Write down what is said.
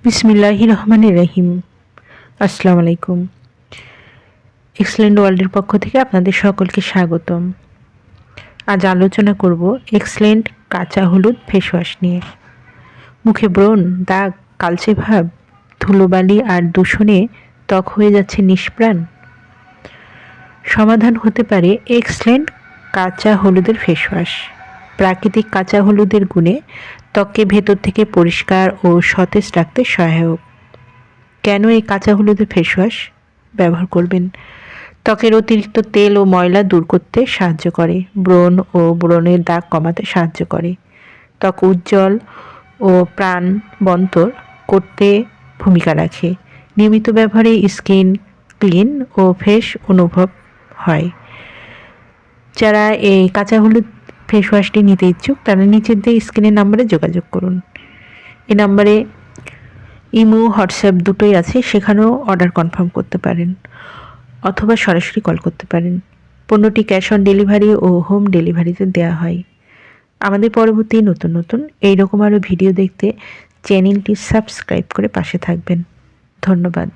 বিসমিল্লাহির রহমানির রহিম। আসসালামু আলাইকুম। এক্সেলেন্ট ওয়ার্ল্ডের পক্ষ থেকে আপনাদের সকলকে স্বাগতম। আজ আলোচনা করব এক্সেলেন্ট কাঁচা হলুদ ফেস ওয়াশ নিয়ে। মুখে ব্রণ, দাগ, কালচে ভাব, ধুলোবালি আর দূষণে ত্বক হয়ে যাচ্ছে নিষ্প্রাণ। সমাধান হতে পারে এক্সেলেন্ট কাঁচা হলুদের ফেস ওয়াশ। প্রাকৃতিক কাঁচা হলুদের গুণে ত্বককে ভেতর থেকে পরিষ্কার ও সতেজ রাখতে সহায়ক। কেন এই কাঁচা হলুদের ফেস ওয়াশ ব্যবহার করবেন? ত্বকের অতিরিক্ত তেল ও ময়লা দূর করতে সাহায্য করে, ব্রণ ও ব্রণের দাগ কমাতে সাহায্য করে, ত্বক উজ্জ্বল ও প্রাণবন্তর করতে ভূমিকা রাখে। নিয়মিত ব্যবহারে স্কিন ক্লিন ও ফ্রেশ অনুভব হয়। যারা এই কাঁচা হলুদ ফেস ওয়াশটি নিতে ইচ্ছুক তারা নিচের দিয়ে স্ক্রিনের নাম্বারে যোগাযোগ করুন। এই নাম্বারে ইমো, হোয়াটসঅ্যাপ দুটোই আছে, সেখানেও অর্ডার কনফার্ম করতে পারেন অথবা সরাসরি কল করতে পারেন। পণ্যটি ক্যাশ অন ডেলিভারি ও হোম ডেলিভারিতে দেওয়া হয়। আমাদের পরবর্তী নতুন এইরকম আরও ভিডিও দেখতে চ্যানেলটি সাবস্ক্রাইব করে পাশে থাকবেন। ধন্যবাদ।